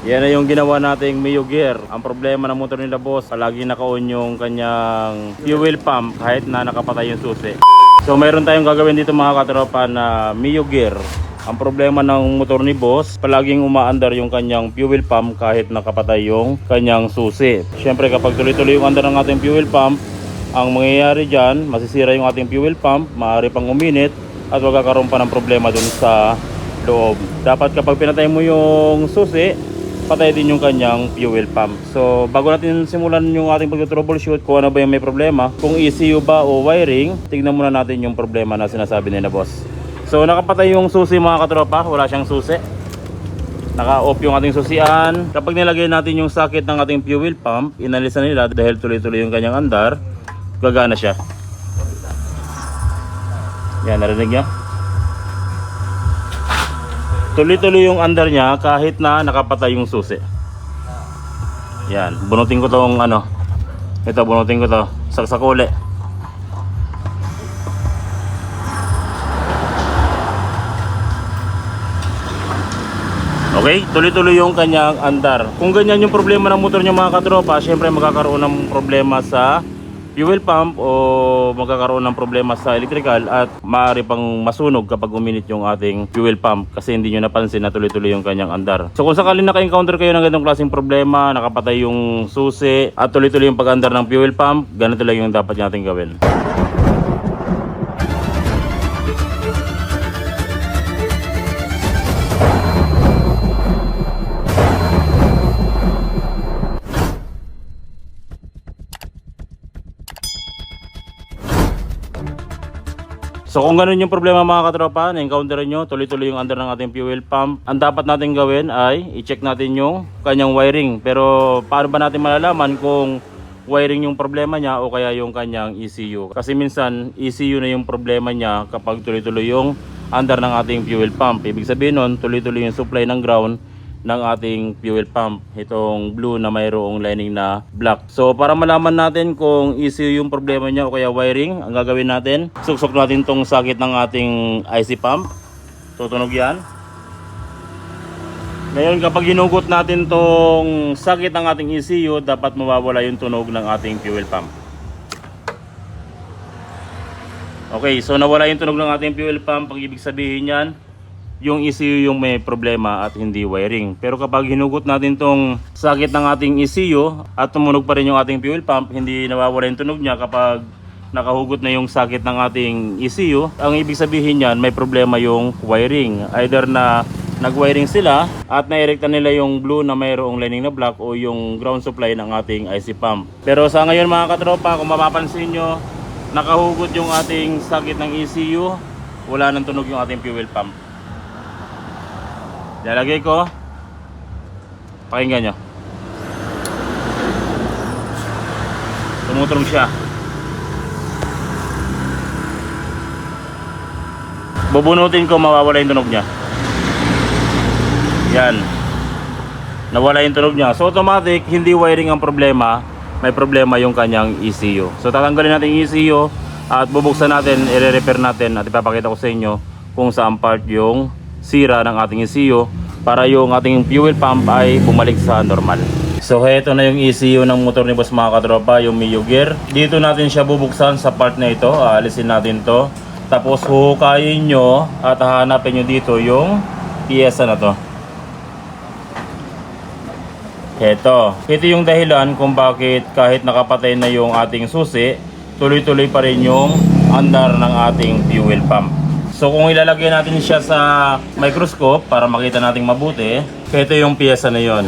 Yan na yung ginawa nating Mio gear. Ang problema ng motor nila boss, palagi naka-on yung kanyang fuel pump kahit na nakapatay yung susi. So mayroon tayong gagawin dito mga katropa na Mio gear. Ang problema ng motor ni boss, palaging umaandar yung kanyang fuel pump kahit nakapatay yung kanyang susi. Siyempre kapag tuloy-tuloy yung andar ng ating fuel pump, ang mangyayari dyan, masisira yung ating fuel pump, maaari pang uminit at magkakaroon pa ng problema dun sa loob. Dapat kapag pinatay mo yung susi, patay din yung kanyang fuel pump. So bago natin simulan yung ating pag-troubleshoot kung ano ba yung may problema, kung ECU ba o wiring, tignan muna natin yung problema na sinasabi nila boss. So nakapatay yung susi mga katropa, wala siyang susi. Naka-off yung ating susian. Kapag nilagay natin yung socket ng ating fuel pump, inalis na nila dahil tuloy-tuloy yung kanyang andar, gagana siya. Yan, narinig niya? Tuloy-tuloy yung andar niya kahit na nakapatay yung susi. Yan, bunutin ko tong ano. Ito, bunutin ko to. Saksakuli. Okay, tuloy-tuloy yung kanyang andar. Kung ganyan yung problema ng motor niyo mga katropa, syempre magkakaroon ng problema sa fuel pump o magkakaroon ng problema sa electrical at maaari pang masunog kapag uminit yung ating fuel pump kasi hindi nyo napansin na tuloy-tuloy yung kanyang andar. So kung sakaling naka-encounter kayo ng ganitong klaseng problema, nakapatay yung susi at tuloy-tuloy yung pag-andar ng fuel pump, ganito lang yung dapat natin gawin. So kung ganun yung problema mga katropa, na-encounter nyo, tuloy-tuloy yung andar ng ating fuel pump, ang dapat natin gawin ay i-check natin yung kanyang wiring. Pero paano ba natin malalaman kung wiring yung problema niya o kaya yung kanyang ECU? Kasi minsan ECU na yung problema niya kapag tuloy-tuloy yung andar ng ating fuel pump. Ibig sabihin nun, tuloy-tuloy yung supply ng ground ng ating fuel pump, itong blue na mayroong lining na black. So para malaman natin kung ECU yung problema niya o kaya wiring, ang gagawin natin, suksok natin tong socket ng ating IC pump. Tutunog yan. Ngayon kapag hinugot natin tong socket ng ating ECU, dapat mawawala yung tunog ng ating fuel pump. Okay, so nawala yung tunog ng ating fuel pump. Ang ibig sabihin yan, yung ECU yung may problema at hindi wiring. Pero kapag hinugot natin tong socket ng ating ECU at tumunog pa rin yung ating fuel pump, hindi nawawala yung tunog niya kapag nakahugot na yung socket ng ating ECU, ang ibig sabihin niyan may problema yung wiring. Either na nag-wiring sila at nairekta nila yung blue na mayroong lining na black o yung ground supply ng ating IC pump. Pero sa ngayon mga katropa, kung mapapansin nyo, nakahugot yung ating socket ng ECU, wala nang tunog yung ating fuel pump. Lalagay ko. Pakinggan nyo. Tumutunog siya. Bubunutin ko, mawawala yung tunog niya. Yan. Nawala yung tunog niya. So automatic, hindi wiring ang problema. May problema yung kanyang ECU. So tatanggalin natin yung ECU at bubuksan natin, i-repair natin at ipapakita ko sa inyo kung saan part yung sira ng ating ECU para yung ating fuel pump ay bumalik sa normal. So heto na yung ECU ng motor ni boss mga katropa, yung Mio gear. Dito natin siya bubuksan sa part na ito. Aalisin natin to. Tapos huhukayin nyo at hahanapin nyo dito yung piyesa na to. Ito yung dahilan kung bakit kahit nakapatay na yung ating susi, tuloy-tuloy pa rin yung andar ng ating fuel pump. So kung ilalagay natin siya sa microscope para makita nating mabuti, ito yung piyesa na yon.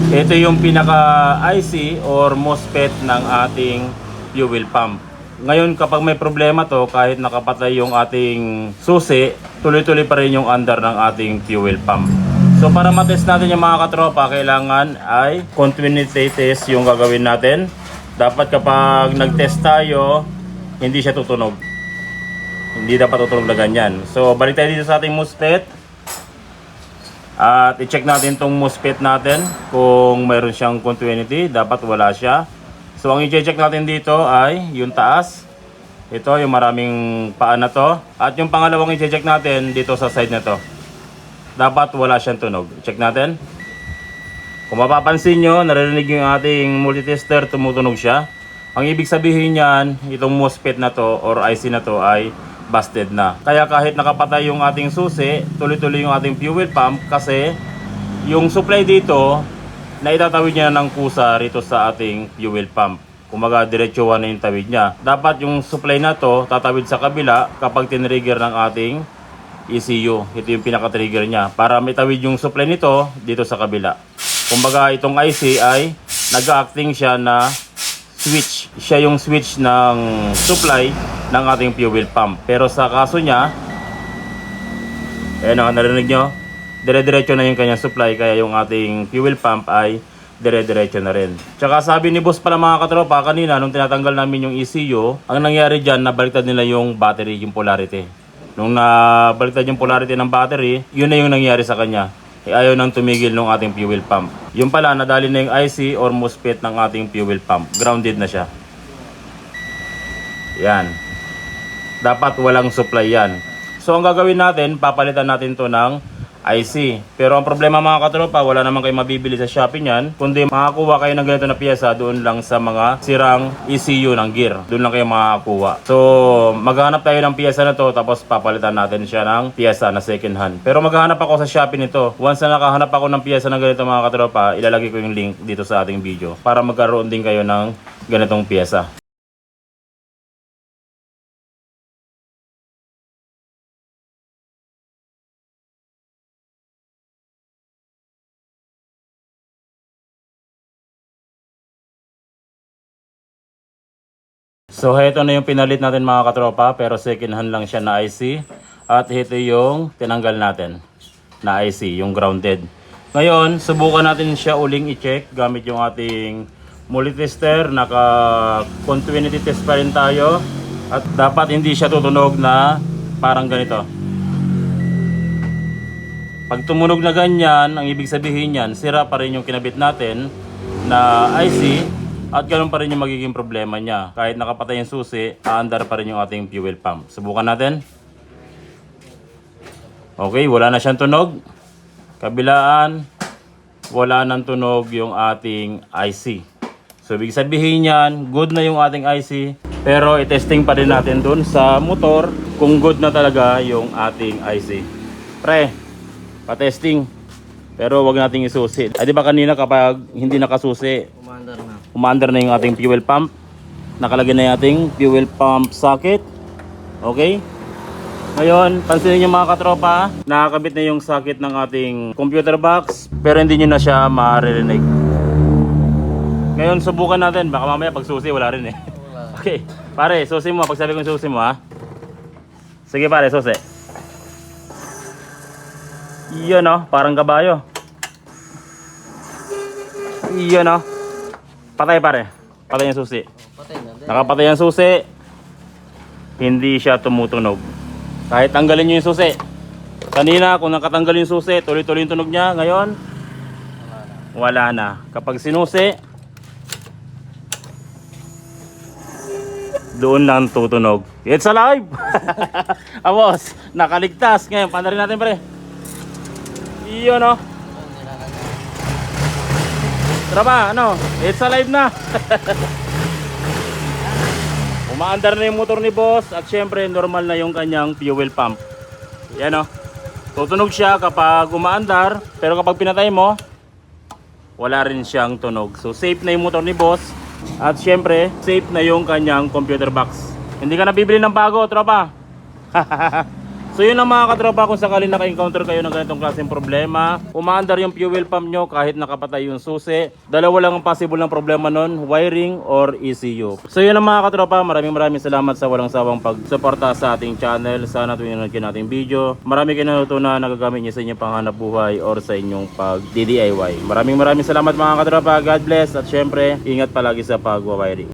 Ito yung pinaka IC or MOSFET ng ating fuel pump. Ngayon kapag may problema to, kahit nakapatay yung ating susi, tuloy-tuloy pa rin yung andar ng ating fuel pump. So para matest natin yung mga katropa, kailangan ay continuity test yung gagawin natin. Dapat kapag nag-test tayo, hindi siya tutunog. Hindi dapat tutunog na ganyan. So balik tayo dito sa ating MOSFET at i-check natin tong MOSFET natin kung mayroon siyang continuity. Dapat wala siya. So ang i-check natin dito ay yung taas. Ito yung maraming paa na to. At yung pangalawang i-check natin dito sa side na to. Dapat wala siyang tunog. Check natin. Kung mapapansin nyo, naririnig yung ating multitester, tumutunog siya. Ang ibig sabihin niyan, itong MOSFET na to or IC na to ay busted na. Kaya kahit nakapatay yung ating susi, tuloy-tuloy yung ating fuel pump kasi yung supply dito, na itatawid niya ng kusa rito sa ating fuel pump. Kumaga diretsuhan na yung tawid niya. Dapat yung supply na to tatawid sa kabila kapag tinrigger ng ating ECU. Ito yung pinaka-trigger niya para may tawid yung supply nito dito sa kabila. Kumbaga itong IC ay nag-acting siya na switch. Siya yung switch ng supply ng ating fuel pump. Pero sa kaso niya, narinig nyo? Dire-diretso na yung kanyang supply kaya yung ating fuel pump ay dire-diretso na rin. Tsaka sabi ni boss pala mga katropa kanina nung tinatanggal namin yung ECU, ang nangyari dyan, nabaliktad nila yung battery, yung polarity. Nung nabaliktad yung polarity ng battery, yun na yung nangyari sa kanya. Ayaw nang tumigil ng ating fuel pump. Yung pala, nadali na yung IC or MOSFET ng ating fuel pump. Grounded na siya. Yan. Dapat walang supply yan. So ang gagawin natin, papalitan natin to ng IC. Pero ang problema mga katropa, wala naman kayo mabibili sa Shopee niyan, kundi makakuha kayo ng ganito na piyesa doon lang sa mga sirang ECU ng gear. Doon lang kayo makakuha. So maghanap tayo ng piyesa na to, tapos papalitan natin siya ng piyesa na second hand. Pero maghanap ako sa Shopee nito. Once na nakahanap ako ng piyesa ng ganito mga katropa, ilalagay ko yung link dito sa ating video para magkaroon din kayo ng ganitong piyesa. So ito na yung pinalit natin mga katropa, pero second hand lang siya na IC. At ito yung tinanggal natin na IC, yung grounded. Ngayon, subukan natin siya uling i-check gamit yung ating multitester. Naka continuity test pa rin tayo. At dapat hindi siya tutunog na parang ganito. Pag tumunog na ganyan, ang ibig sabihin yan, sira pa rin yung kinabit natin na IC. At ganoon pa rin yung magiging problema niya. Kahit nakapatay yung susi, aandar pa rin yung ating fuel pump. Subukan natin. Okay, wala na siyang tunog. Kabilaan, wala nang tunog yung ating IC. So, ibig sabihin yan, good na yung ating IC. Pero, i-testing pa rin natin dun sa motor kung good na talaga yung ating IC. Pre, pa-testing. Pero, wag nating isusi. Ay, di ba kanina kapag hindi nakasusi, umaandar na yung ating fuel pump. Nakalagay na yung ating fuel pump socket. Okay? Ngayon, pansinin nyo mga katropa, nakakabit na yung socket ng ating computer box, pero hindi nyo na siya maririnig. Ngayon, subukan natin. Baka mamaya pag susi, wala rin eh. Okay. Pare, susi mo. Pag sabi kong susi mo ha. Sige pare, susi. Iyon o, parang kabayo. Iyon o. Patay pare. Patay yung susi. Nakapatay yung susi. Hindi siya tumutunog. Kahit tanggalin nyo yung susi. Kanina kung nakatanggal yung susi, tuloy-tuloy yung tunog niya. Ngayon, wala na. Kapag sinusi, doon lang tutunog. It's alive! Abos, nakaligtas. Ngayon, pandarin natin pre. Iyon o. Tara ba, ano? It's alive na. Umaandar na yung motor ni boss at syempre normal na yung kanyang fuel pump. Yan o. Tutunog siya kapag umaandar, pero kapag pinatay mo, wala rin siyang tunog. So safe na yung motor ni boss at syempre safe na yung kanyang computer box. Hindi ka na bibili ng bago, tropa. So yun ang mga katropa, kung sakali naka-encounter kayo ng ganitong klaseng problema, umaandar yung fuel pump nyo kahit nakapatay yung susi, dalawa lang ang possible ng problema nun, wiring or ECU. So yun ang mga katropa, maraming salamat sa walang sawang pagsuporta sa ating channel. Sana tuwing nanonood kayo nating video, marami kayo natutunan na nagagamit nyo sa inyong panghanap buhay or sa inyong pag-DIY. Maraming salamat mga katropa, God bless at syempre, ingat palagi sa pag-wiring.